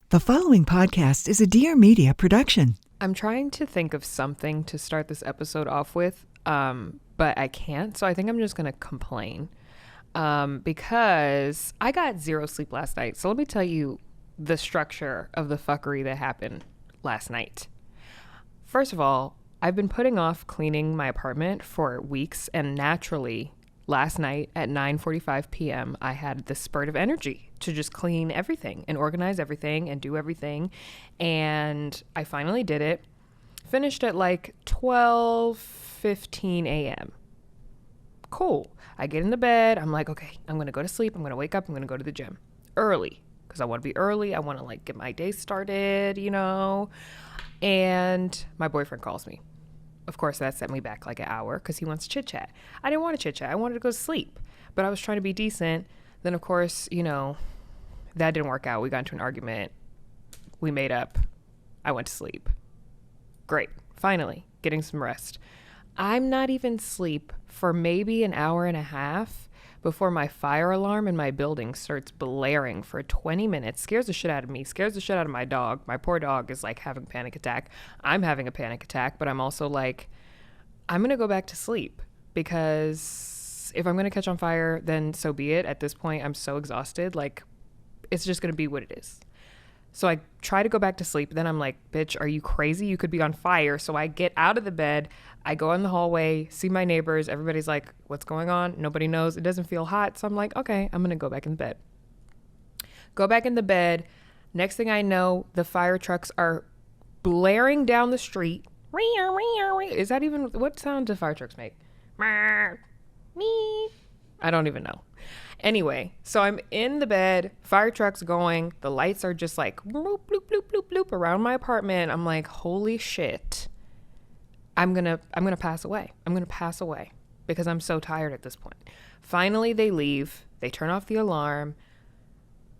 The following podcast is a Dear Media production. I'm trying to think of something to start this episode off with, but I can't. So I think I'm just going to complain because I got zero sleep last night. So let me tell you the structure of the fuckery that happened last night. First of all, I've been putting off cleaning my apartment for weeks, and naturally, last night at 9:45 p.m., I had this spurt of energy to just clean everything and organize everything and do everything. And I finally did it. Finished at like 12:15 a.m. Cool. I get in the bed. I'm like, okay, I'm going to go to sleep. I'm going to wake up. I'm going to go to the gym early because I want to be early. I want to like get my day started, you know. And my boyfriend calls me. Of course, that set me back like an hour because he wants to chit chat. I didn't want to chit chat. I wanted to go to sleep, but I was trying to be decent. Then, of course, you know, that didn't work out. We got into an argument. We made up. I went to sleep. Great. Finally, getting some rest. I'm not even asleep for maybe an hour and a half before my fire alarm in my building starts blaring for 20 minutes. Scares the shit out of me. Scares the shit out of my dog. My poor dog is like having a panic attack. I'm having a panic attack, but I'm also like, I'm going to go back to sleep because if I'm going to catch on fire, then so be it. At this point, I'm so exhausted. Like, it's just going to be what it is. So I try to go back to sleep. Then I'm like, bitch, are you crazy? You could be on fire. So I get out of the bed. I go in the hallway, see my neighbors. Everybody's like, what's going on? Nobody knows. It doesn't feel hot. So I'm like, okay, I'm going to go back in the bed. Go back in the bed. Next thing I know, the fire trucks are blaring down the street. Is that even, what sound do fire trucks make? Me. I don't even know. Anyway, so I'm in the bed, fire trucks going, the lights are just like bloop, bloop, bloop, bloop, bloop around my apartment. I'm like, holy shit. I'm gonna pass away. I'm gonna pass away because I'm so tired at this point. Finally, they leave. They turn off the alarm.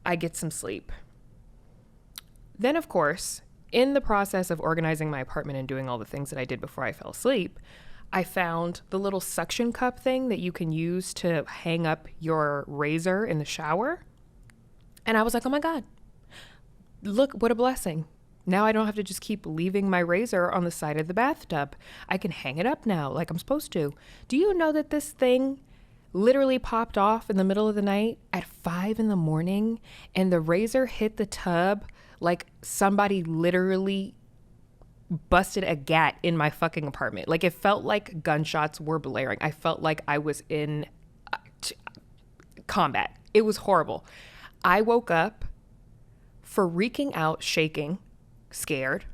I get some sleep. Then, of course, in the process of organizing my apartment and doing all the things that I did before I fell asleep, I found the little suction cup thing that you can use to hang up your razor in the shower. And I was like, oh my God, look, what a blessing. Now I don't have to just keep leaving my razor on the side of the bathtub. I can hang it up now like I'm supposed to. Do you know that this thing literally popped off in the middle of the night at 5 a.m. and the razor hit the tub like somebody literally busted a gat in my fucking apartment. Like, it felt like gunshots were blaring. I felt like I was in combat. It was horrible. I woke up freaking out, shaking, scared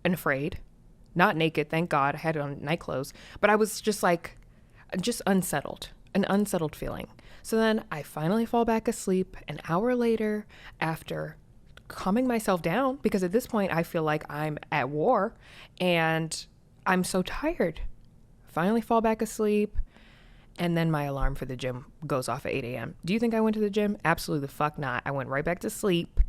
and afraid. Not naked, thank God. I had on night clothes. But I was just like, just unsettled. An unsettled feeling. So then I finally fall back asleep an hour later after calming myself down, because at this point I feel like I'm at war and I'm so tired. Finally fall back asleep, and then my alarm for the gym goes off at 8 a.m. Do you think I went to the gym? Absolutely the fuck not. I went right back to sleep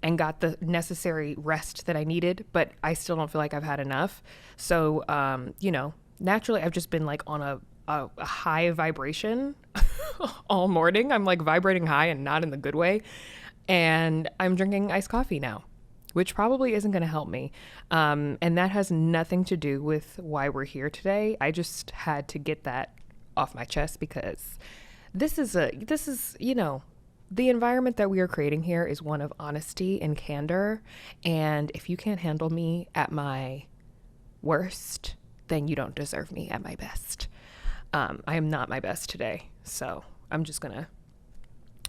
and got the necessary rest that I needed, but I still don't feel like I've had enough. So, you know, naturally I've just been like on a high vibration all morning. I'm like vibrating high and not in the good way. And I'm drinking iced coffee now, which probably isn't going to help me. And that has nothing to do with why we're here today. I just had to get that off my chest because this is, you know, the environment that we are creating here is one of honesty and candor. And if you can't handle me at my worst, then you don't deserve me at my best. I am not my best today. So I'm just going to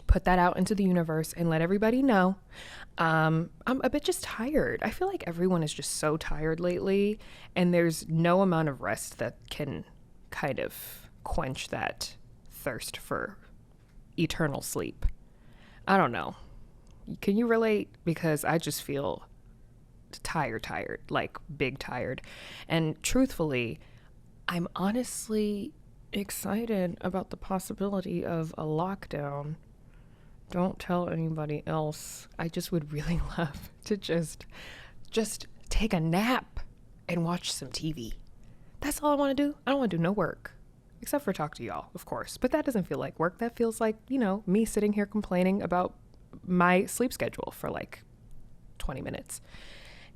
put that out into the universe and let everybody know. I'm a bit just tired. I feel like everyone is just so tired lately, and there's no amount of rest that can kind of quench that thirst for eternal sleep. I don't know. Can you relate? Because I just feel tired, like big tired. And truthfully, I'm honestly excited about the possibility of a lockdown. Don't tell anybody else. I just would really love to just take a nap and watch some TV. That's all I want to do. I don't want to do no work. Except for talk to y'all, of course. But that doesn't feel like work. That feels like, you know, me sitting here complaining about my sleep schedule for like 20 minutes.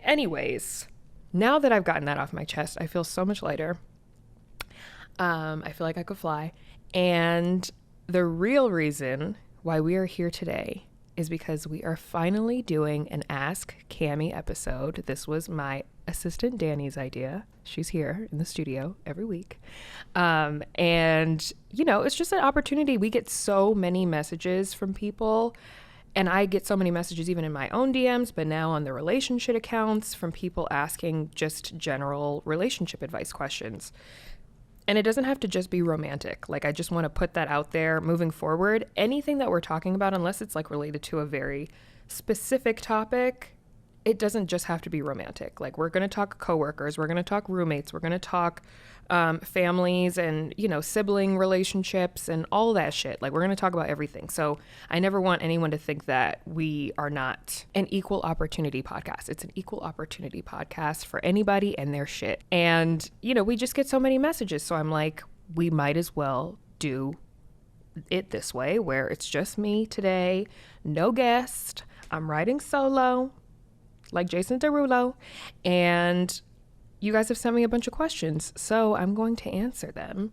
Anyways, now that I've gotten that off my chest, I feel so much lighter. I feel like I could fly. And the real reason why we are here today is because we are finally doing an Ask Kamie episode. This was my assistant Danny's idea. She's here in the studio every week. And, you know, it's just an opportunity. We get so many messages from people, and I get so many messages even in my own DMs, but now on the relationship accounts from people asking just general relationship advice questions. And it doesn't have to just be romantic. Like, I just want to put that out there moving forward. Anything that we're talking about, unless it's like related to a very specific topic, it doesn't just have to be romantic. Like, we're going to talk coworkers, we're going to talk roommates, we're going to talk families and, you know, sibling relationships and all that shit. Like, we're going to talk about everything. So I never want anyone to think that we are not an equal opportunity podcast. It's an equal opportunity podcast for anybody and their shit. And, you know, we just get so many messages. So I'm like, we might as well do it this way, where it's just me today, no guest. I'm riding solo like Jason Derulo, and you guys have sent me a bunch of questions, so I'm going to answer them.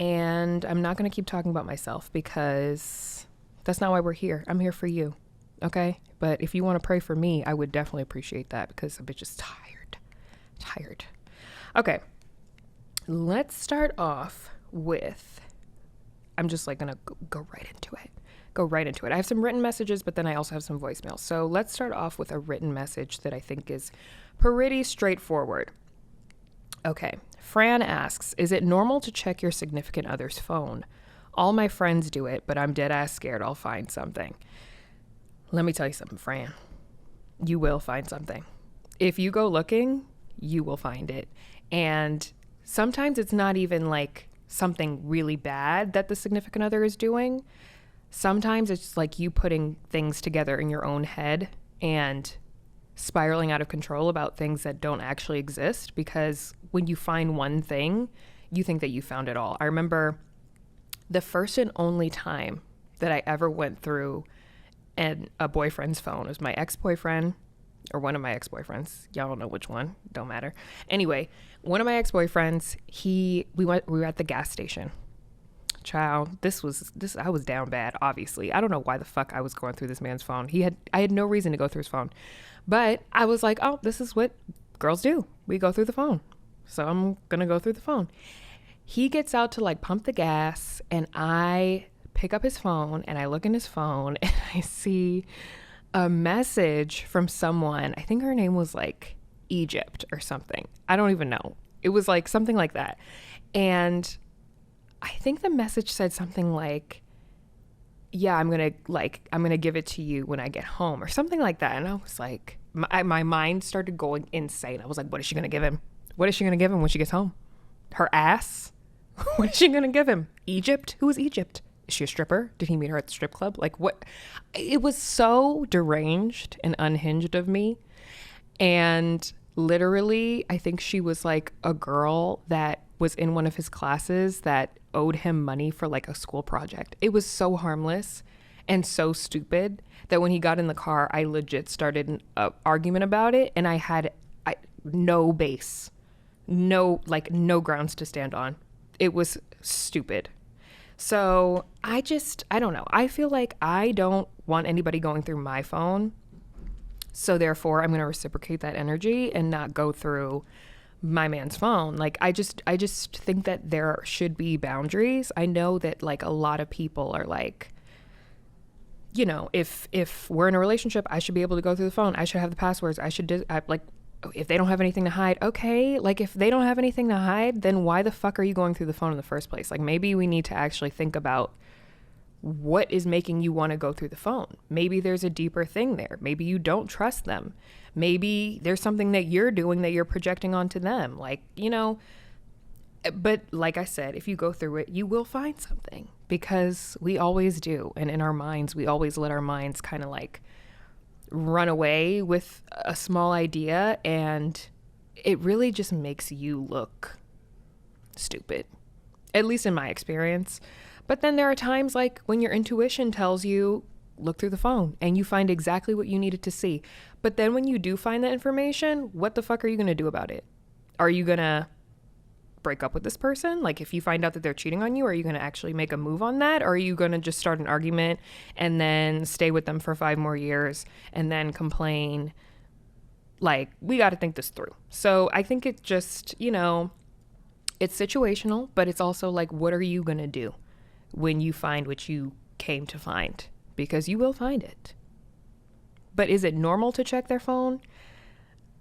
And I'm not going to keep talking about myself, because that's not why we're here. I'm here for you, okay? But if you want to pray for me, I would definitely appreciate that, because I'm just tired. Okay, let's start off with, I'm just like going to go right into it. I have some written messages, but then I also have some voicemails. So let's start off with a written message that I think is pretty straightforward. Okay. Fran asks, is it normal to check your significant other's phone? All my friends do it, but I'm dead ass scared I'll find something. Let me tell you something, Fran. You will find something. If you go looking, you will find it. And sometimes it's not even like something really bad that the significant other is doing. Sometimes it's like you putting things together in your own head and spiraling out of control about things that don't actually exist, because when you find one thing, you think that you found it all. I remember the first and only time that I ever went through a boyfriend's phone. It was my ex-boyfriend, or one of my ex-boyfriends. Y'all don't know which one. Don't matter. Anyway, one of my ex-boyfriends, we were at the gas station. Child, I was down bad, obviously. I don't know why the fuck I was going through this man's phone. I had no reason to go through his phone. But I was like, oh, this is what girls do. We go through the phone. So I'm going to go through the phone. He gets out to like pump the gas, and I pick up his phone and I look in his phone and I see a message from someone. I think her name was like Egypt or something. I don't even know. It was like something like that. And I think the message said something like, yeah, I'm going to give it to you when I get home, or something like that. And I was like, my mind started going insane. I was like, what is she going to give him? What is she going to give him when she gets home? Her ass? What is she going to give him? Egypt? Who is Egypt? Is she a stripper? Did he meet her at the strip club? Like, what? It was so deranged and unhinged of me. And literally, I think she was like a girl that was in one of his classes that owed him money for like a school project. It was so harmless and so stupid that when he got in the car, I legit started an argument about it, and I had no base, no grounds to stand on. It was stupid. So I don't know. I feel like I don't want anybody going through my phone. So therefore, I'm going to reciprocate that energy and not go through my man's phone. Like, I just think that there should be boundaries. I know that like a lot of people are like, you know, if we're in a relationship, I should be able to go through the phone. I should have the passwords. Like, if they don't have anything to hide, okay. Like, if they don't have anything to hide, then why the fuck are you going through the phone in the first place? Like, maybe we need to actually think about what is making you want to go through the phone. Maybe there's a deeper thing there. Maybe you don't trust them. Maybe there's something that you're doing that you're projecting onto them. Like, you know, but like I said, if you go through it, you will find something, because we always do. And in our minds, we always let our minds kind of like run away with a small idea, and it really just makes you look stupid, at least in my experience. But then there are times like when your intuition tells you look through the phone and you find exactly what you needed to see. But then when you do find that information, what the fuck are you going to do about it? Are you going to break up with this person? Like, if you find out that they're cheating on you, are you going to actually make a move on that? Or are you going to just start an argument and then stay with them for 5 more years and then complain? Like, we got to think this through. So I think it just, it's situational, but it's also like, what are you going to do when you find what you came to find? Because you will find it. But is it normal to check their phone?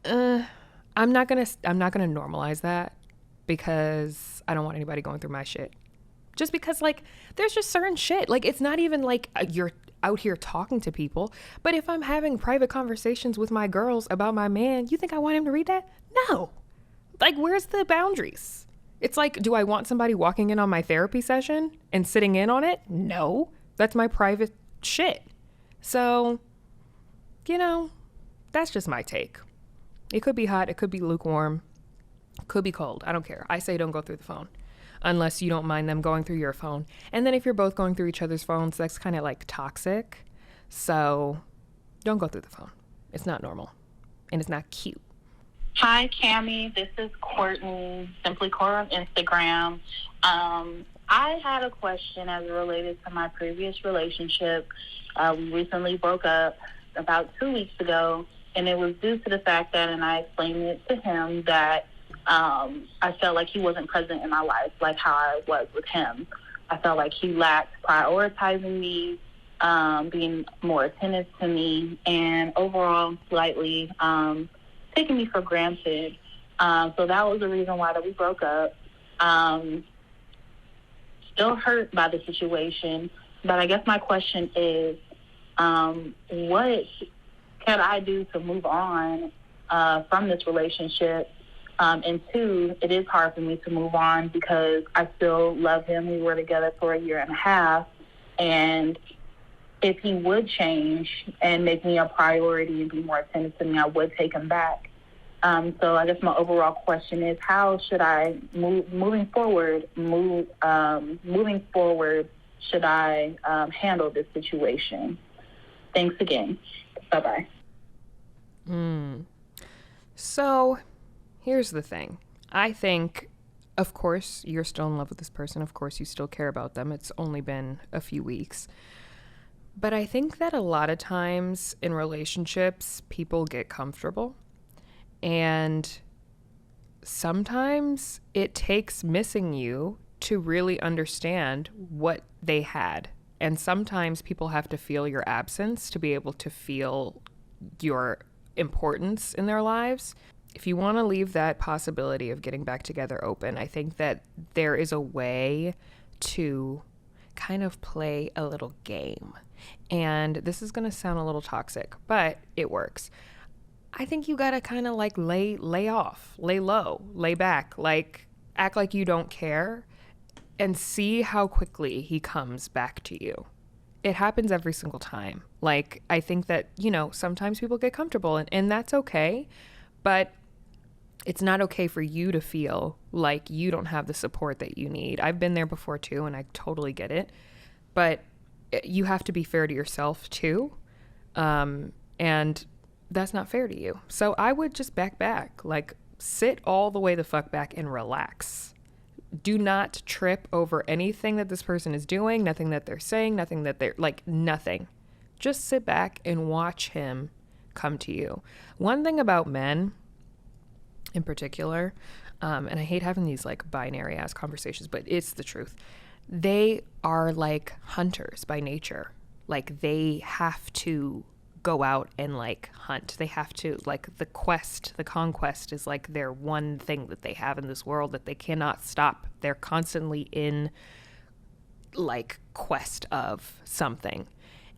I'm not gonna normalize that, because I don't want anybody going through my shit. Just because, like, there's just certain shit. Like, it's not even like you're out here talking to people. But if I'm having private conversations with my girls about my man, you think I want him to read that? No. Like, where's the boundaries? It's like, do I want somebody walking in on my therapy session and sitting in on it? No. That's my private shit. So, that's just my take. It could be hot. It could be lukewarm. Could be cold. I don't care. I say don't go through the phone unless you don't mind them going through your phone. And then if you're both going through each other's phones, that's kind of like toxic. So don't go through the phone. It's not normal and it's not cute. Hi, Kamie. This is Courtney, Simply Core on Instagram. I had a question as it related to my previous relationship. We recently broke up about 2 weeks ago, and it was due to the fact that, and I explained it to him, that I felt like he wasn't present in my life like how I was with him. I felt like he lacked prioritizing me, being more attentive to me, and overall slightly taking me for granted. So that was the reason why that we broke up. Still hurt by the situation, but I guess my question is, what can I do to move on from this relationship? And 2, it is hard for me to move on because I still love him. We were together for 1.5 years. And if he would change and make me a priority and be more attentive to me, I would take him back. So I guess my overall question is, how should I moving forward, should I handle this situation? Thanks again. Bye-bye. So here's the thing. I think, of course, you're still in love with this person. Of course, you still care about them. It's only been a few weeks. But I think that a lot of times in relationships, people get comfortable. And sometimes it takes missing you to really understand what they had. And sometimes people have to feel your absence to be able to feel your importance in their lives. If you want to leave that possibility of getting back together open, I think that there is a way to kind of play a little game. And this is going to sound a little toxic, but it works. I think you got to kind of like lay off, lay low, lay back, like act like you don't care and see how quickly he comes back to you. It happens every single time. Like, I think that, sometimes people get comfortable and that's okay, but it's not okay for you to feel like you don't have the support that you need. I've been there before too, and I totally get it, but you have to be fair to yourself too. And that's not fair to you. So I would just back, like sit all the way the fuck back and relax. Do not trip over anything that this person is doing, nothing that they're saying, nothing that they're like, nothing. Just sit back and watch him come to you. One thing about men in particular, and I hate having these like binary ass conversations, but it's the truth. They are like hunters by nature. Like they have to go out and like hunt. They have to, like, the conquest is like their one thing that they have in this world that they cannot stop. They're constantly in like quest of something.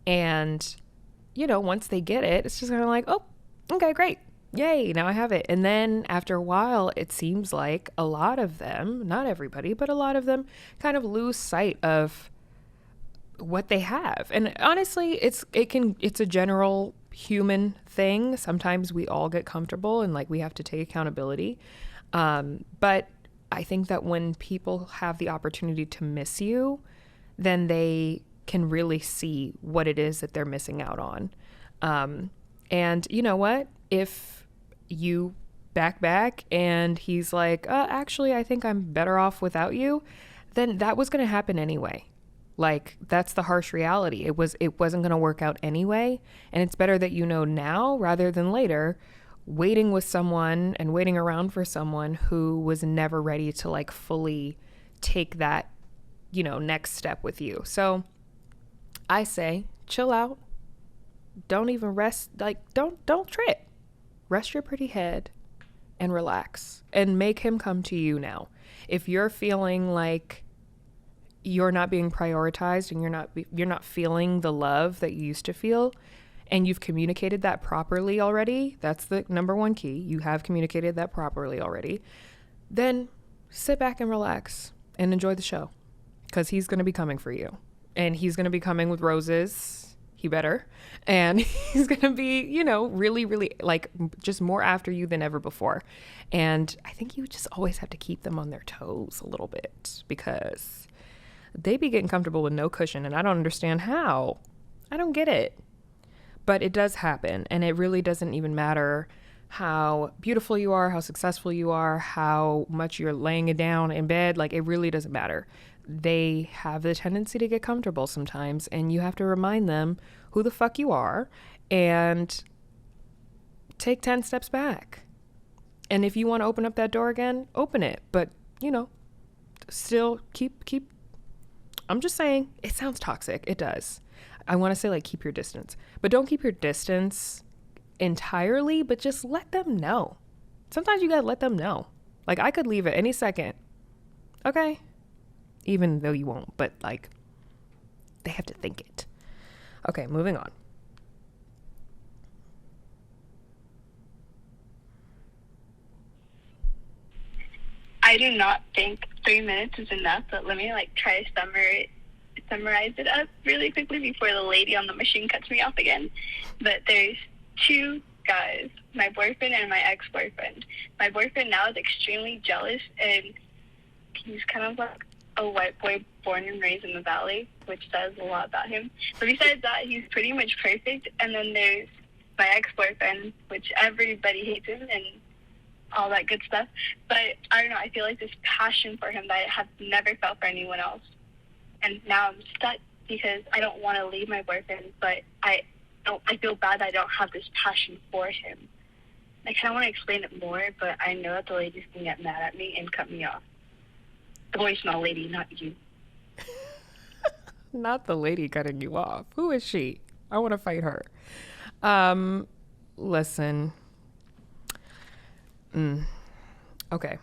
And, once they get it, it's just kind of like, oh, okay, great. Yay, now I have it. And then after a while, it seems like a lot of them, not everybody, but a lot of them kind of lose sight of what they have. And honestly, it's a general human thing. Sometimes we all get comfortable and like we have to take accountability. But I think that when people have the opportunity to miss you, then they can really see what it is that they're missing out on. And you know what? If you back and he's like, actually, I think I'm better off without you, then that was going to happen anyway. Like, that's the harsh reality. It wasn't going to work out anyway. And it's better that you know now rather than later, waiting with someone and waiting around for someone who was never ready to like fully take that, next step with you. So I say, chill out. Don't even rest. Like, don't trip. Rest your pretty head and relax and make him come to you now. If you're feeling like you're not being prioritized and you're not feeling the love that you used to feel, and you've communicated that properly already, that's the number one key. You have communicated that properly already. Then sit back and relax and enjoy the show, because he's going to be coming for you, and he's going to be coming with roses. He better. And he's going to be, really, really like just more after you than ever before. And I think you just always have to keep them on their toes a little bit, because they be getting comfortable with no cushion, and I don't understand how. I don't get it. But it does happen, and it really doesn't even matter how beautiful you are, how successful you are, how much you're laying it down in bed. Like, it really doesn't matter. They have the tendency to get comfortable sometimes, and you have to remind them who the fuck you are and take 10 steps back. And if you want to open up that door again, open it. But, still keep I'm just saying, it sounds toxic. It does. I want to say, like, keep your distance. But don't keep your distance entirely, but just let them know. Sometimes you got to let them know. Like, I could leave at any second. Okay? Even though you won't. But, like, they have to think it. Okay, moving on. I do not think 3 minutes is enough, but let me try to summarize it up really quickly before the lady on the machine cuts me off again. But there's 2 guys, my boyfriend and my ex-boyfriend. My boyfriend now is extremely jealous, and he's kind of like a white boy born and raised in the valley, which says a lot about him. But besides that, he's pretty much perfect. And then there's my ex-boyfriend, which everybody hates him and all that good stuff. But I don't know, I feel like this passion for him that I have never felt for anyone else. And now I'm stuck because I don't want to leave my boyfriend, but I feel bad that I don't have this passion for him. I kind of want to explain it more, but I know that the lady's going to get mad at me and cut me off. The voicemail lady, not you. Not the lady cutting you off. Who is she? I want to fight her. Listen. Okay.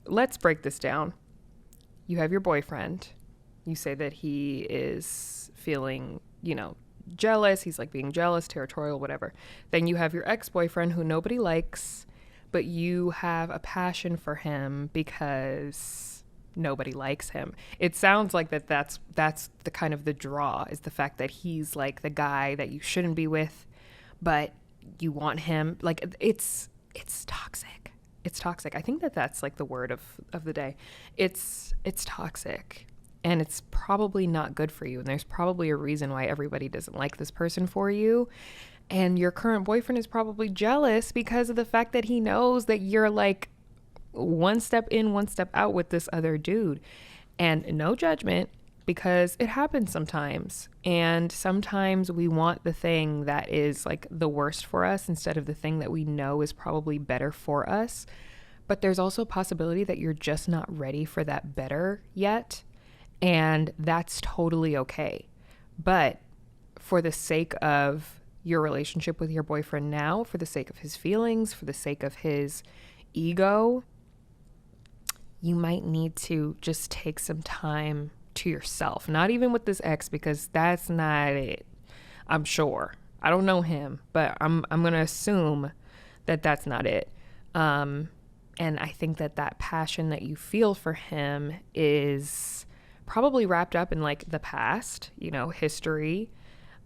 Let's break this down. You have your boyfriend. You say that he is feeling, jealous. He's like being jealous, territorial, whatever. Then you have your ex-boyfriend who nobody likes, but you have a passion for him because nobody likes him. It sounds like that's the kind of the draw, is the fact that he's like the guy that you shouldn't be with, but you want him. Like, it's toxic. It's toxic. I think that's like the word of the day. It's toxic, and it's probably not good for you. And there's probably a reason why everybody doesn't like this person for you. And your current boyfriend is probably jealous because of the fact that he knows that you're like one step in, one step out with this other dude. And no judgment, because it happens sometimes. And sometimes we want the thing that is like the worst for us instead of the thing that we know is probably better for us. But there's also a possibility that you're just not ready for that better yet. And that's totally okay. But for the sake of your relationship with your boyfriend now, for the sake of his feelings, for the sake of his ego, you might need to just take some time to yourself. Not even with this ex, because that's not it. I'm sure. I don't know him, but I'm going to assume that that's not it. And I think that passion that you feel for him is probably wrapped up in like the past, history,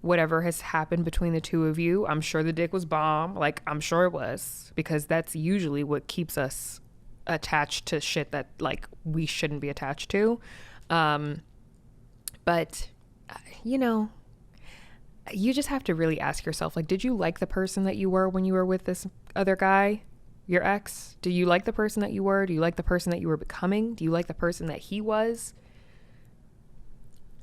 whatever has happened between the two of you. I'm sure the dick was bomb. Like, I'm sure it was, because that's usually what keeps us attached to shit that like we shouldn't be attached to. But you know, you just have to really ask yourself, like, did you like the person that you were when you were with this other guy, your ex? Do you like the person that you were? Do you like the person that you were becoming? Do you like the person that he was?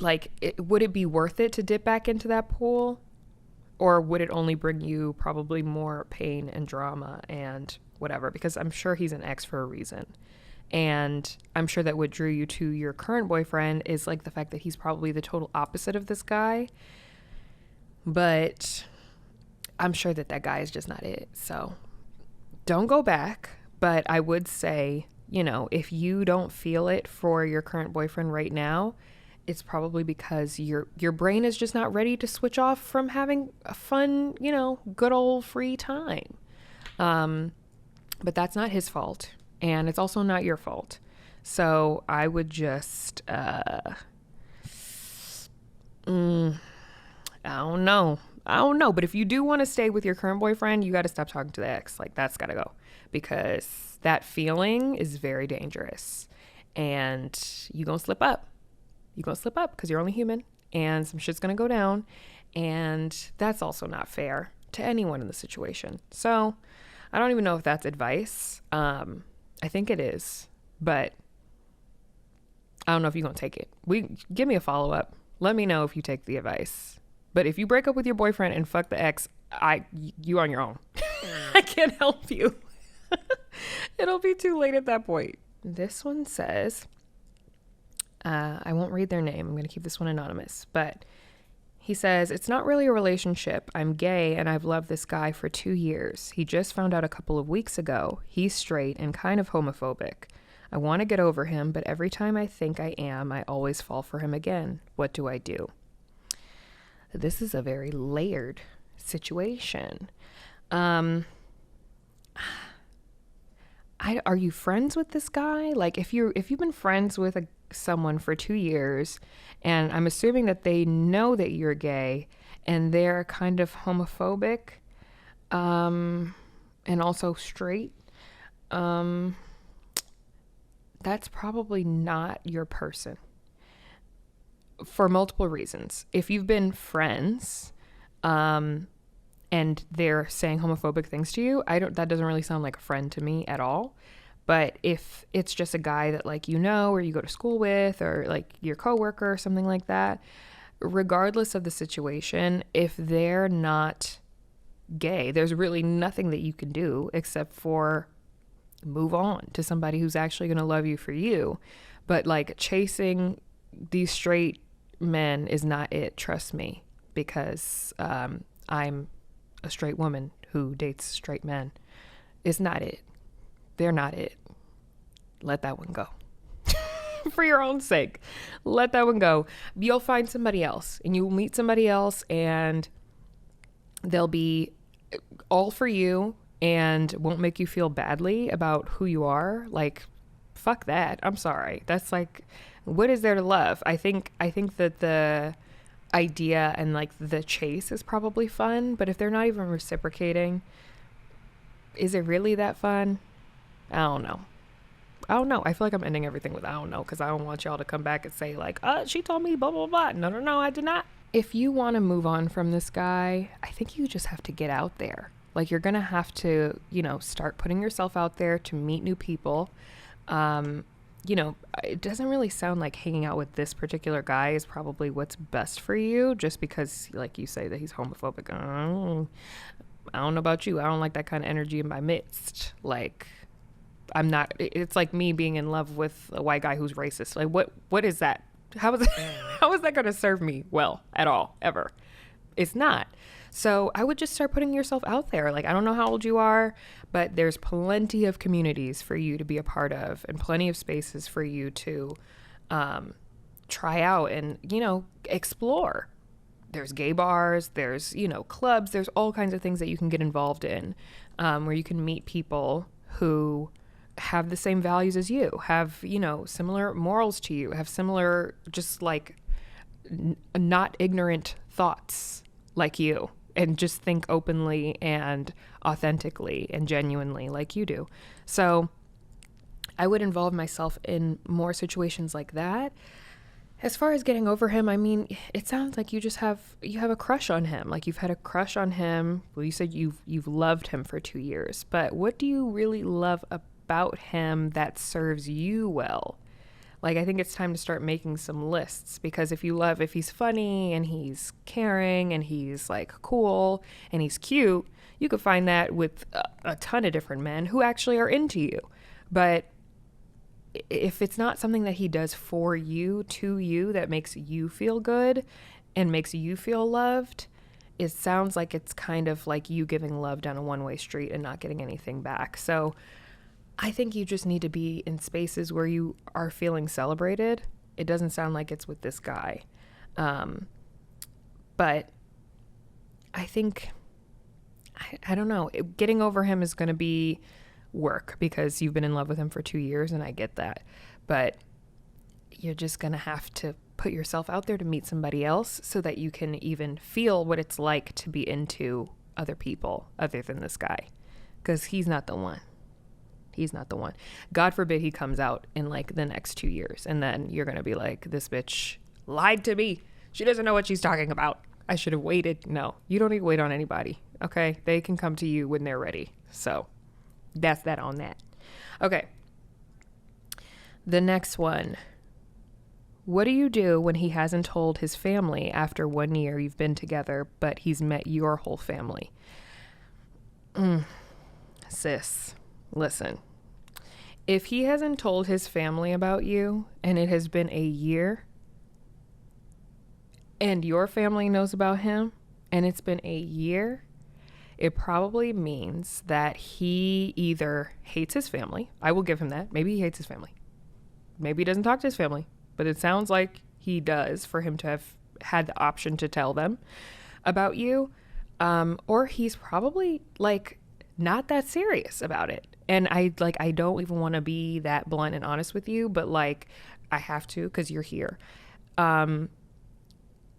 Like, would it be worth it to dip back into that pool? Or would it only bring you probably more pain and drama and whatever? Because I'm sure he's an ex for a reason. And I'm sure that what drew you to your current boyfriend is like the fact that he's probably the total opposite of this guy. But I'm sure that that guy is just not it. So don't go back. But I would say, you know, if you don't feel it for your current boyfriend right now, it's probably because your brain is just not ready to switch off from having a fun, you know, good old free time. But that's not his fault. And it's also not your fault. So I would just, I don't know. But if you do want to stay with your current boyfriend, you got to stop talking to the ex. Like, that's got to go. Because that feeling is very dangerous. And you're going to slip up. You're going to slip up because you're only human. And some shit's going to go down. And that's also not fair to anyone in the situation. So I don't even know if that's advice. I think it is. But I don't know if you're going to take it. Give me a follow-up. Let me know if you take the advice. But if you break up with your boyfriend and fuck the ex, you on your own. I can't help you. It'll be too late at that point. This one says, I won't read their name. I'm going to keep this one anonymous. But he says, it's not really a relationship. I'm gay and I've loved this guy for 2 years. He just found out a couple of weeks ago. He's straight and kind of homophobic. I want to get over him, but every time I think I am, I always fall for him again. What do I do? This is a very layered situation. Are you friends with this guy? Like, if you've been friends with someone for 2 years, and I'm assuming that they know that you're gay, and they're kind of homophobic, and also straight, that's probably not your person. For multiple reasons. If you've been friends, and they're saying homophobic things to you, that doesn't really sound like a friend to me at all. But if it's just a guy that, like, you know, or you go to school with, or like your coworker or something like that, regardless of the situation, if they're not gay, there's really nothing that you can do except for move on to somebody who's actually going to love you for you. But like, chasing these straight men is not it, trust me, because I'm a straight woman who dates straight men. It's not it. They're not it. Let that one go. For your own sake, let that one go. You'll find somebody else, and you'll meet somebody else, and they'll be all for you and won't make you feel badly about who you are. Like, fuck that. I'm sorry. That's like, what is there to love? I think that the idea and like the chase is probably fun, but if they're not even reciprocating, is it really that fun? I don't know. I feel like I'm ending everything with I don't know, because I don't want y'all to come back and say like, she told me blah, blah, blah. No, I did not. If you want to move on from this guy, I think you just have to get out there. Like, you're going to have to, you know, start putting yourself out there to meet new people. You know, it doesn't really sound like hanging out with this particular guy is probably what's best for you, just because, like you say, that he's homophobic. I don't know about you. I don't like that kind of energy in my midst. Like, it's like me being in love with a white guy who's racist. Like, what is that? How is that going to serve me well at all, ever? It's not. So I would just start putting yourself out there. Like, I don't know how old you are, but there's plenty of communities for you to be a part of, and plenty of spaces for you to try out and, you know, explore. There's gay bars, there's, you know, clubs, there's all kinds of things that you can get involved in, where you can meet people who have the same values as you, have, you know, similar morals to you, have similar, just like not ignorant thoughts like you, and just think openly and authentically and genuinely like you do. So I would involve myself in more situations like that. As far as getting over him, I mean, it sounds like you have a crush on him. Like you've had a crush on him. Well, you said you've loved him for 2 years, but what do you really love about him that serves you well? Like, I think it's time to start making some lists, because if he's funny and he's caring and he's like cool and he's cute, you could find that with a ton of different men who actually are into you. But if it's not something that he does for you, to you, that makes you feel good and makes you feel loved, it sounds like it's kind of like you giving love down a one-way street and not getting anything back. So I think you just need to be in spaces where you are feeling celebrated. It doesn't sound like it's with this guy. But I think, I don't know, getting over him is going to be work, because you've been in love with him for 2 years, and I get that. But you're just going to have to put yourself out there to meet somebody else so that you can even feel what it's like to be into other people other than this guy, because he's not the one. He's not the one. God forbid he comes out in like the next 2 years, and then you're going to be like, this bitch lied to me. She doesn't know what she's talking about. I should have waited. No, you don't need to wait on anybody. Okay. They can come to you when they're ready. So that's that on that. Okay. The next one. What do you do when he hasn't told his family after 1 year you've been together, but he's met your whole family? Sis, listen. If he hasn't told his family about you and it has been a year and your family knows about him and it's been a year, it probably means that he either hates his family. I will give him that. Maybe he hates his family. Maybe he doesn't talk to his family, but it sounds like he does, for him to have had the option to tell them about you. Or he's probably like not that serious about it. And I don't even want to be that blunt and honest with you, but like I have to, because you're here.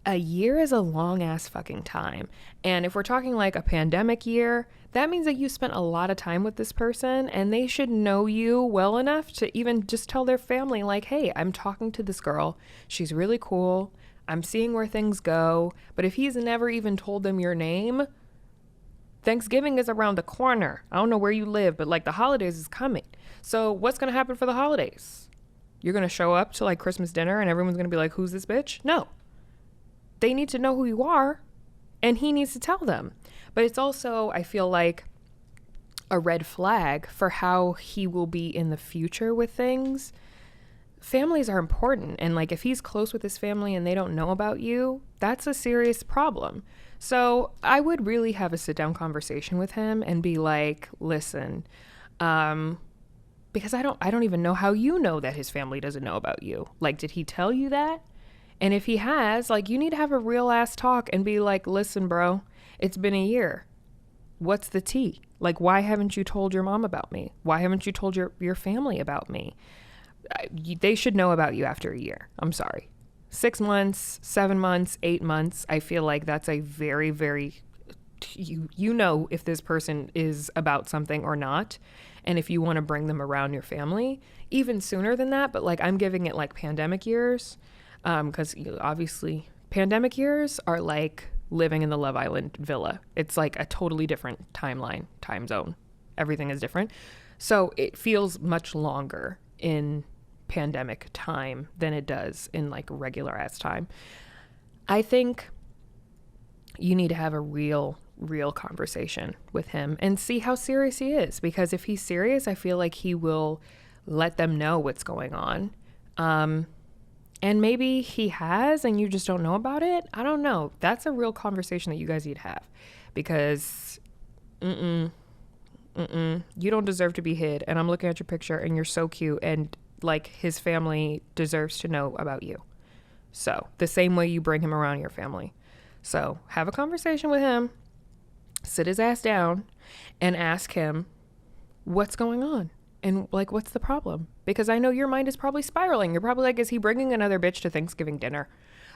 A year is a long ass fucking time. And if we're talking like a pandemic year, that means that you spent a lot of time with this person, and they should know you well enough to even just tell their family like, hey, I'm talking to this girl. She's really cool. I'm seeing where things go. But if he's never even told them your name, Thanksgiving is around the corner. I don't know where you live, but like the holidays is coming. So what's going to happen for the holidays? You're going to show up to like Christmas dinner and everyone's going to be like, who's this bitch? No. They need to know who you are, and he needs to tell them. But it's also, I feel like, a red flag for how he will be in the future with things. Families are important. And like, if he's close with his family and they don't know about you, that's a serious problem. So I would really have a sit down conversation with him and be like, listen, because I don't even know how you know that his family doesn't know about you. Like, did he tell you that? And if he has, like, you need to have a real ass talk and be like, listen, bro, it's been a year. What's the tea? Like, why haven't you told your mom about me? Why haven't you told your family about me? They should know about you after a year. I'm sorry. 6 months, 7 months, 8 months. I feel like that's a very, very, you know if this person is about something or not. And if you want to bring them around your family, even sooner than that. But like, I'm giving it like pandemic years. Because obviously pandemic years are like living in the Love Island villa. It's like a totally different timeline, time zone. Everything is different. So it feels much longer in pandemic time than it does in like regular ass time. I think you need to have a real conversation with him and see how serious he is. Because if he's serious, I feel like he will let them know what's going on. And maybe he has and you just don't know about it. I don't know. That's a real conversation that you guys need to have, because you don't deserve to be hid. And I'm looking at your picture and you're so cute, and like his family deserves to know about you. So the same way you bring him around your family. So have a conversation with him, sit his ass down and ask him what's going on. And like, what's the problem? Because I know your mind is probably spiraling. You're probably like, is he bringing another bitch to Thanksgiving dinner?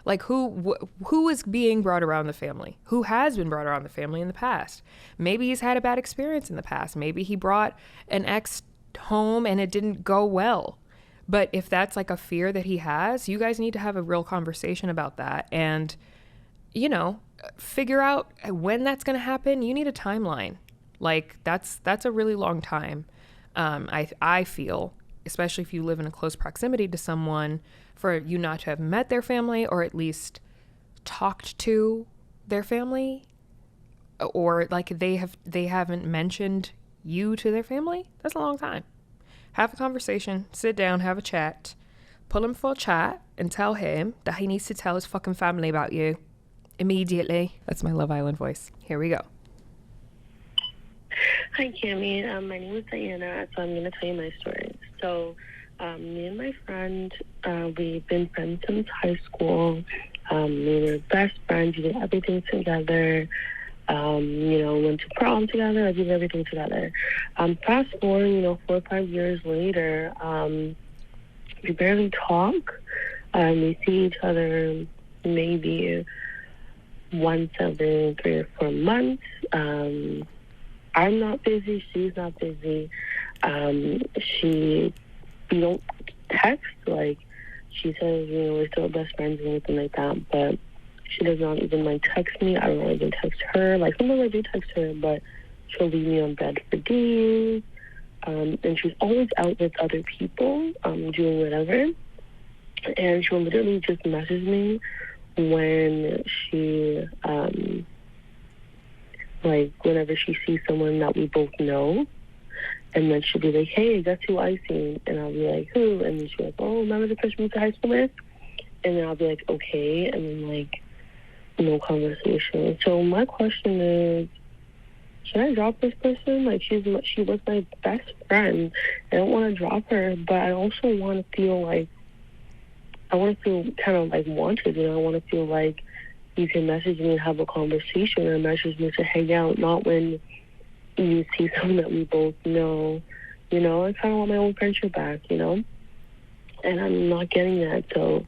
Like, who is being brought around the family? Who has been brought around the family in the past? Maybe he's had a bad experience in the past. Maybe he brought an ex home and it didn't go well. But if that's like a fear that he has, you guys need to have a real conversation about that and, figure out when that's going to happen. You need a timeline. Like that's a really long time. I feel, especially if you live in a close proximity to someone, for you not to have met their family or at least talked to their family, or like they haven't mentioned you to their family. That's a long time. Have a conversation, sit down, have a chat, pull him for a chat and tell him that he needs to tell his fucking family about you immediately. That's my Love Island voice. Here we go. Hi, Kamie. My name is Diana, so I'm going to tell you my story. So, me and my friend, we've been friends since high school. We were best friends. We did everything together. Went to prom together. I did everything together. Fast forward, 4 or 5 years later, we barely talk. We see each other maybe once every 3 or 4 months. I'm not busy. She's not busy. We don't text. Like, she says, we're still best friends and anything like that, but she does not even text me. I don't even text her. Like, sometimes I do text her, but she'll leave me on bed for days. And she's always out with other people, doing whatever. And she'll literally just message me when she, whenever she sees someone that we both know. And then she'll be like, hey, guess who I seen? And I'll be like, who? And then she'll be like, oh, remember the person we went to high school with? And then I'll be like, okay. And then, no conversation. So my question is, should I drop this person? Like, she was my best friend. I don't want to drop her, but I also want to feel kind of wanted. I want to feel like you can message me and have a conversation, or message me to hang out, not when you see someone that we both know. I kind of want my own friendship back, and I'm not getting that, so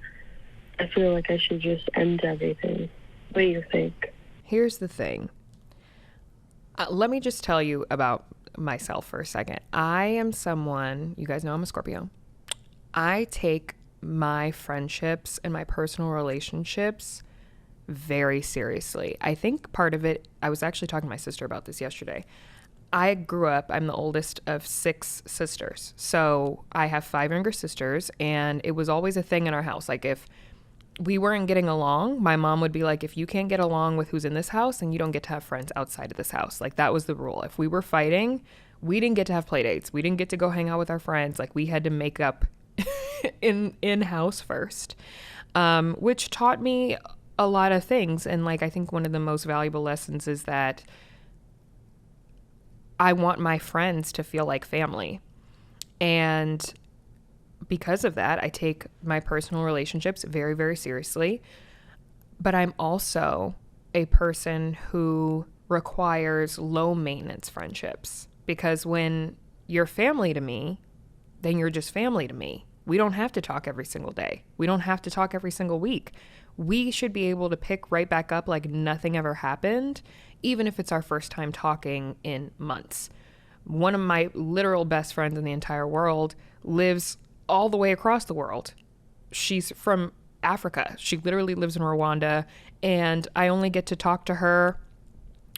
I feel like I should just end everything. What do you think? Here's the thing. Let me just tell you about myself for a second. I am someone, you guys know I'm a Scorpio. I take my friendships and my personal relationships very seriously. I think part of it, I was actually talking to my sister about this yesterday. I'm the oldest of 6 sisters. So I have 5 younger sisters, and it was always a thing in our house. Like, if we weren't getting along, my mom would be like, if you can't get along with who's in this house, then you don't get to have friends outside of this house. Like, that was the rule. If we were fighting, we didn't get to have play dates. We didn't get to go hang out with our friends. Like, we had to make up in-house first, which taught me a lot of things. And I think one of the most valuable lessons is that I want my friends to feel like family. And because of that, I take my personal relationships very, very seriously. But I'm also a person who requires low maintenance friendships, because when you're family to me, then you're just family to me. We don't have to talk every single day. We don't have to talk every single week. We should be able to pick right back up like nothing ever happened, even if it's our first time talking in months. One of my literal best friends in the entire world lives all the way across the world. She's from Africa. She literally lives in Rwanda, and I only get to talk to her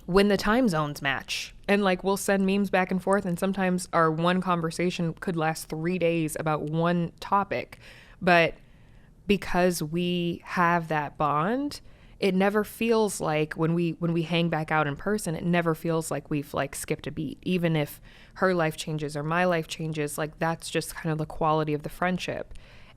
when the time zones match. And we'll send memes back and forth, and sometimes our one conversation could last 3 days about one topic. But because we have that bond, it never feels like when we hang back out in person, it never feels like we've skipped a beat. Even if her life changes or my life changes, that's just kind of the quality of the friendship.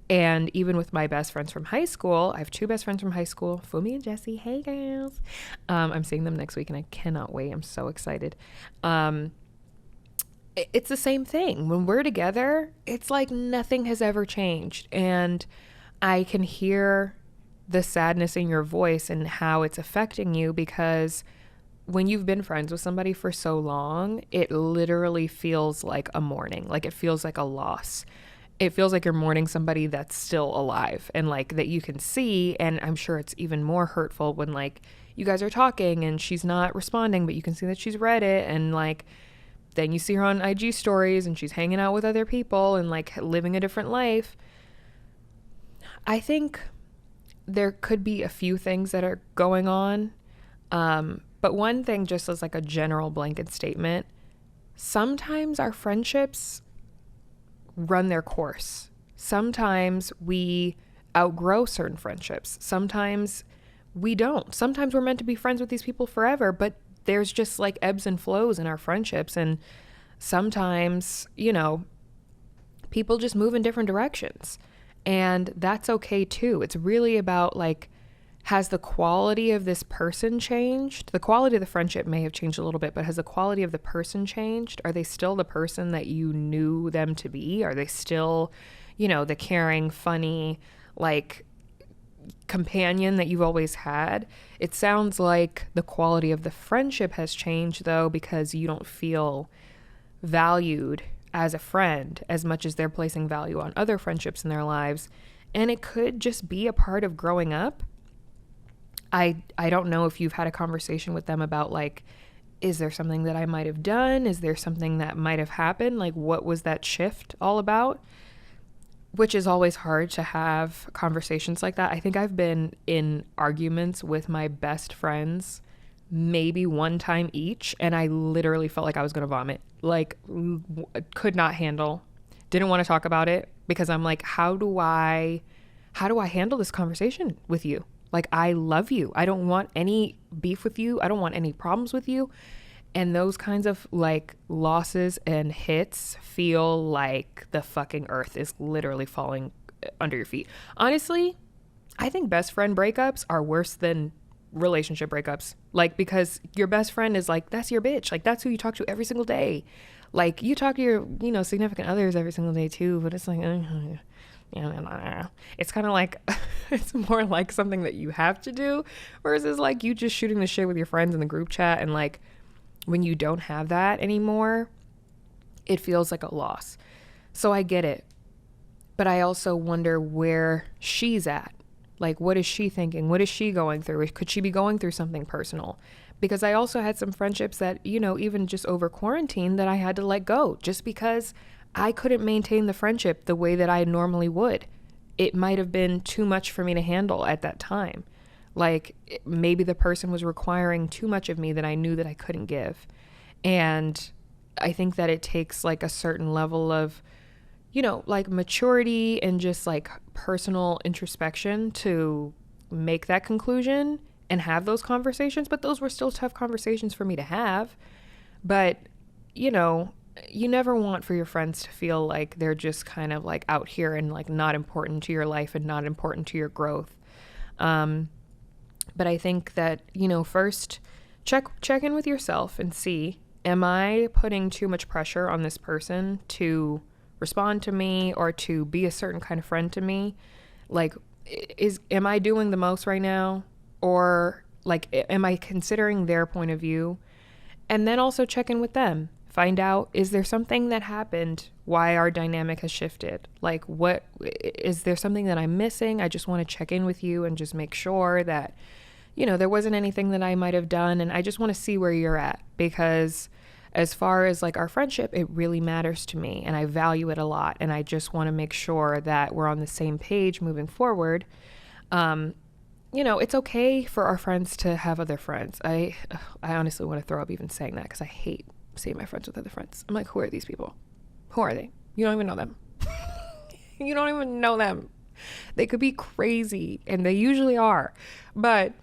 And even with my best friends from high school, I have 2 best friends from high school, Fumi and Jessie. Hey, girls. I'm seeing them next week, and I cannot wait. I'm so excited. It's the same thing. When we're together, it's like nothing has ever changed. And I can hear the sadness in your voice and how it's affecting you, because when you've been friends with somebody for so long, it literally feels like a mourning. It feels like a loss. It feels like you're mourning somebody that's still alive and that you can see. And I'm sure it's even more hurtful when you guys are talking and she's not responding, but you can see that she's read it. And then you see her on IG stories and she's hanging out with other people and like living a different life. I think there could be a few things that are going on. But one thing, just as like a general blanket statement, sometimes our friendships run their course. Sometimes we outgrow certain friendships. Sometimes we don't. Sometimes we're meant to be friends with these people forever, but there's just like ebbs and flows in our friendships. And sometimes, you know, people just move in different directions. And that's okay too. It's really about like, has the quality of this person changed? The quality of the friendship may have changed a little bit, but has the quality of the person changed? Are they still the person that you knew them to be? Are they still, you know, the caring, funny, like companion that you've always had? It sounds like the quality of the friendship has changed though, because you don't feel valued as a friend as much as they're placing value on other friendships in their lives. And it could just be a part of growing up. I don't know if you've had a conversation with them about like, is there something that I might have done? Is there something that might have happened? Like, what was that shift all about? Which is always hard to have conversations like that. I think I've been in arguments with my best friends maybe one time each, and I literally felt like I was going to vomit. Like, could not handle, didn't want to talk about it, because I'm like, how do I handle this conversation with you? Like, I love you. I don't want any beef with you. I don't want any problems with you. And those kinds of like losses and hits feel like the fucking earth is literally falling under your feet. Honestly, I think best friend breakups are worse than relationship breakups. Like, because your best friend is like, that's your bitch. Like, that's who you talk to every single day. Like, you talk to your, you know, significant others every single day too, but it's like, it's kind of like, it's more like something that you have to do, versus like you just shooting the shit with your friends in the group chat. And like, when you don't have that anymore, it feels like a loss. So I get it. But I also wonder where she's at. Like, what is she thinking? What is she going through? Could she be going through something personal? Because I also had some friendships that, you know, even just over quarantine, that I had to let go just because I couldn't maintain the friendship the way that I normally would. It might have been too much for me to handle at that time. Like, maybe the person was requiring too much of me that I knew that I couldn't give. And I think that it takes like a certain level of, you know, like maturity and just like personal introspection to make that conclusion and have those conversations. But those were still tough conversations for me to have. But, you know, you never want for your friends to feel like they're just kind of like out here and like not important to your life and not important to your growth. But I think that, you know, first check in with yourself and see, am I putting too much pressure on this person to respond to me or to be a certain kind of friend to me? Like, am I doing the most right now? Or like, am I considering their point of view? And then also check in with them. Find out, is there something that happened why our dynamic has shifted? Like, what is there something that I'm missing? I just want to check in with you and just make sure that, you know, there wasn't anything that I might have done. And I just want to see where you're at, because as far as like our friendship, it really matters to me and I value it a lot. And I just want to make sure that we're on the same page moving forward. You know, it's okay for our friends to have other friends. I honestly want to throw up even saying that, because I hate seeing my friends with other friends. I'm like, who are these people? Who are they? You don't even know them. You don't even know them. They could be crazy, and they usually are. But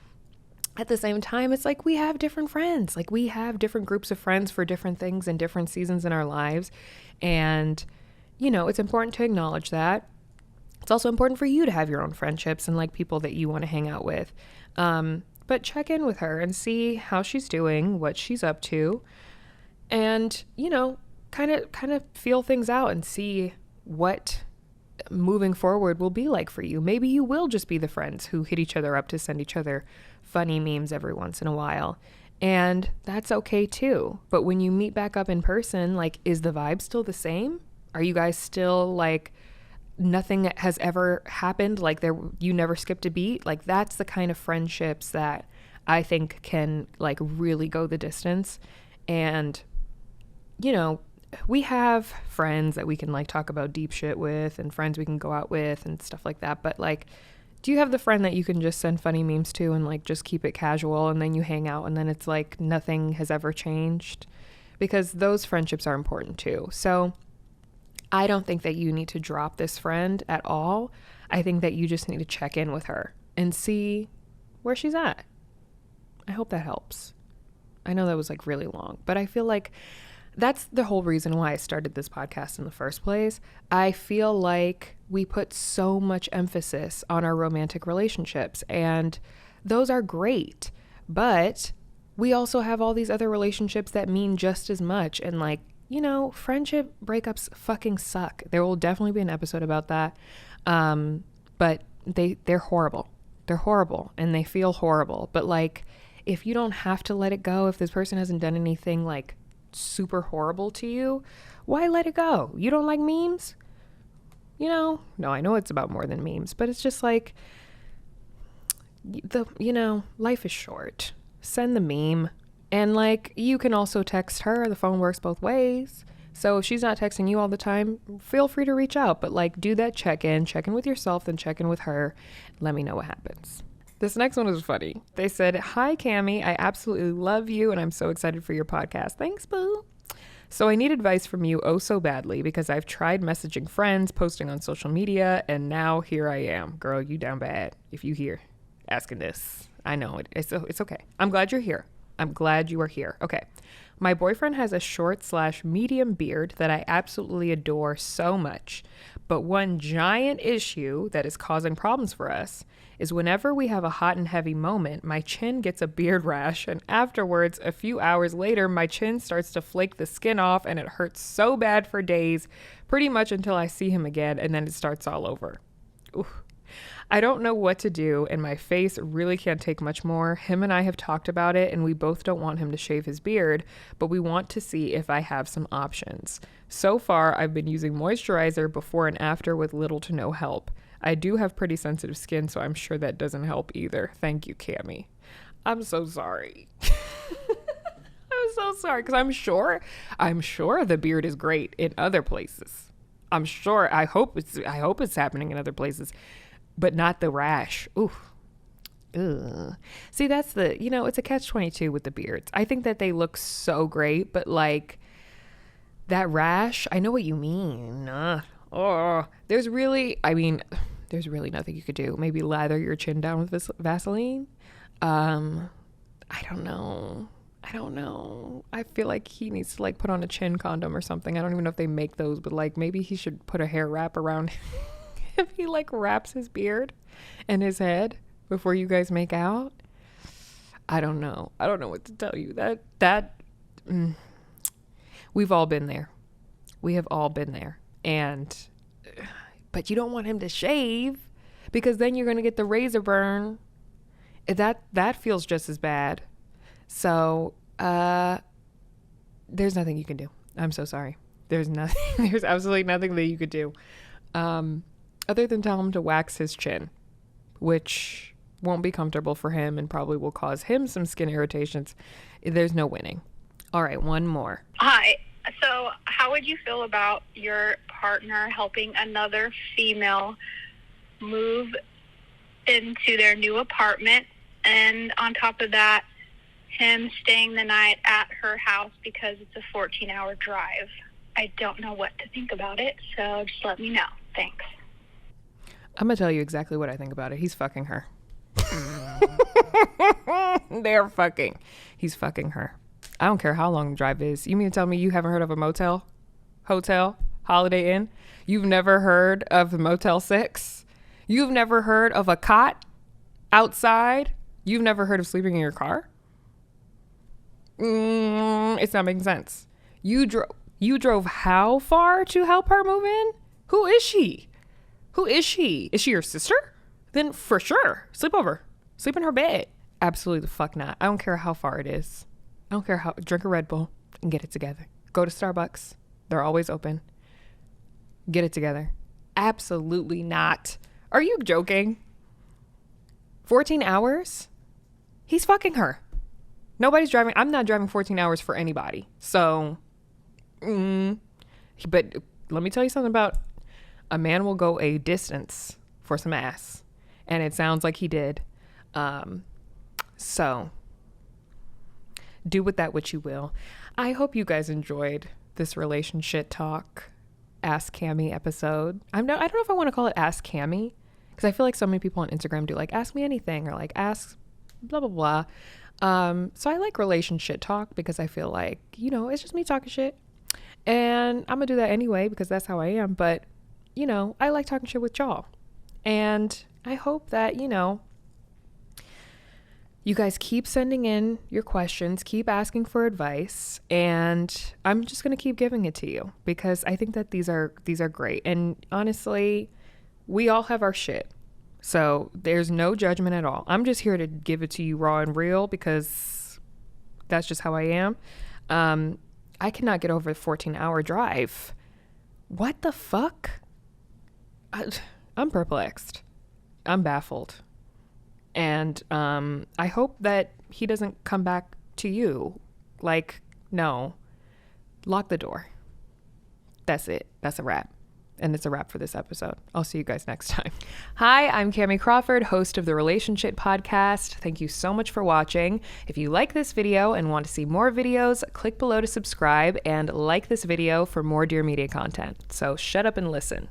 at the same time, it's like we have different friends. Like, we have different groups of friends for different things and different seasons in our lives. And, you know, it's important to acknowledge that. It's also important for you to have your own friendships and like people that you want to hang out with. But check in with her and see how she's doing, what she's up to. And, you know, kind of feel things out and see what moving forward will be like for you. Maybe you will just be the friends who hit each other up to send each other funny memes every once in a while. And that's okay too. But when you meet back up in person, like, is the vibe still the same? Are you guys still like nothing has ever happened? Like, you never skipped a beat? Like, that's the kind of friendships that I think can like really go the distance. And we have friends that we can like talk about deep shit with and friends we can go out with and stuff like that. But like, do you have the friend that you can just send funny memes to and like just keep it casual and then you hang out and then it's like nothing has ever changed? Because those friendships are important too. So I don't think that you need to drop this friend at all. I think that you just need to check in with her and see where she's at. I hope that helps. I know that was like really long, but I feel like that's the whole reason why I started this podcast in the first place. I feel like we put so much emphasis on our romantic relationships, and those are great, but we also have all these other relationships that mean just as much. And like, friendship breakups fucking suck. There will definitely be an episode about that. But they're horrible. They're horrible and they feel horrible. But like, if you don't have to let it go, if this person hasn't done anything like super horrible to you, why let it go? You don't like memes? No, I know it's about more than memes, but it's just like life is short. Send the meme. And like, you can also text her. The phone works both ways. So if she's not texting you all the time, feel free to reach out, but like do that check in with yourself, then check in with her. Let me know what happens. This next one is funny. They said, "Hi, Kamie. I absolutely love you and I'm so excited for your podcast. Thanks, boo. So I need advice from you oh so badly because I've tried messaging friends, posting on social media, and now here I am. Girl, you down bad if you here asking this. I know it's okay. I'm glad you're here. I'm glad you are here. Okay. My boyfriend has a short/medium beard that I absolutely adore so much. But one giant issue that is causing problems for us is whenever we have a hot and heavy moment, my chin gets a beard rash. And afterwards, a few hours later, my chin starts to flake the skin off and it hurts so bad for days, pretty much until I see him again. And then it starts all over. Ooh. I don't know what to do, and my face really can't take much more. Him and I have talked about it, and we both don't want him to shave his beard, but we want to see if I have some options. So far, I've been using moisturizer before and after with little to no help. I do have pretty sensitive skin, so I'm sure that doesn't help either. Thank you, Kamie. I'm so sorry. I'm so sorry, because I'm sure the beard is great in other places. I'm sure. I hope it's happening in other places. But not the rash. Ooh. Ugh. See, that's it's a catch-22 with the beards. I think that they look so great, but like that rash, I know what you mean. There's really nothing you could do. Maybe lather your chin down with Vaseline. I don't know. I feel like he needs to like put on a chin condom or something. I don't even know if they make those, but like maybe he should put a hair wrap around if he like wraps his beard and his head before you guys make out. I don't know what to tell you. We've all been there. We have all been there. But you don't want him to shave because then you're going to get the razor burn. That feels just as bad. So, there's nothing you can do. I'm so sorry. There's absolutely nothing that you could do. Other than tell him to wax his chin, which won't be comfortable for him and probably will cause him some skin irritations. There's no winning. All right, one more. Hi. So how would you feel about your partner helping another female move into their new apartment, and on top of that, him staying the night at her house because it's a 14-hour drive? I don't know what to think about it, so just let me know. Thanks. I'm going to tell you exactly what I think about it. He's fucking her. They're fucking. He's fucking her. I don't care how long the drive is. You mean to tell me you haven't heard of a motel, hotel, Holiday Inn? You've never heard of the Motel 6? You've never heard of a cot outside? You've never heard of sleeping in your car? It's not making sense. You drove how far to help her move in? Who is she? Is she your sister? Then for sure, sleep over. Sleep in her bed. Absolutely the fuck not. I don't care how far it is. I don't care how. Drink a Red Bull and get it together. Go to Starbucks. They're always open. Get it together. Absolutely not. Are you joking? 14 hours? He's fucking her. Nobody's driving. I'm not driving 14 hours for anybody. So But let me tell you something about a man will go a distance for some ass. And it sounds like he did. So do with that what you will. I hope you guys enjoyed this relationship talk Ask Kamie episode. I don't know if I want to call it Ask Kamie, because I feel like so many people on Instagram do like ask me anything or like ask blah blah blah. So I like relationship talk because I feel like, you know, it's just me talking shit, and I'm gonna do that anyway because that's how I am. But you know, I like talking shit with y'all, and I hope that, you know, you guys keep sending in your questions, keep asking for advice, and I'm just going to keep giving it to you because I think that these are great. And honestly, we all have our shit. So there's no judgment at all. I'm just here to give it to you raw and real because that's just how I am. I cannot get over the 14-hour drive. What the fuck? I'm perplexed. I'm baffled. And I hope that he doesn't come back to you. Like, no. Lock the door. That's it. That's a wrap. And it's a wrap for this episode. I'll see you guys next time. Hi, I'm Kamie Crawford, host of the Relationship Podcast. Thank you so much for watching. If you like this video and want to see more videos, click below to subscribe and like this video for more Dear Media content. So shut up and listen.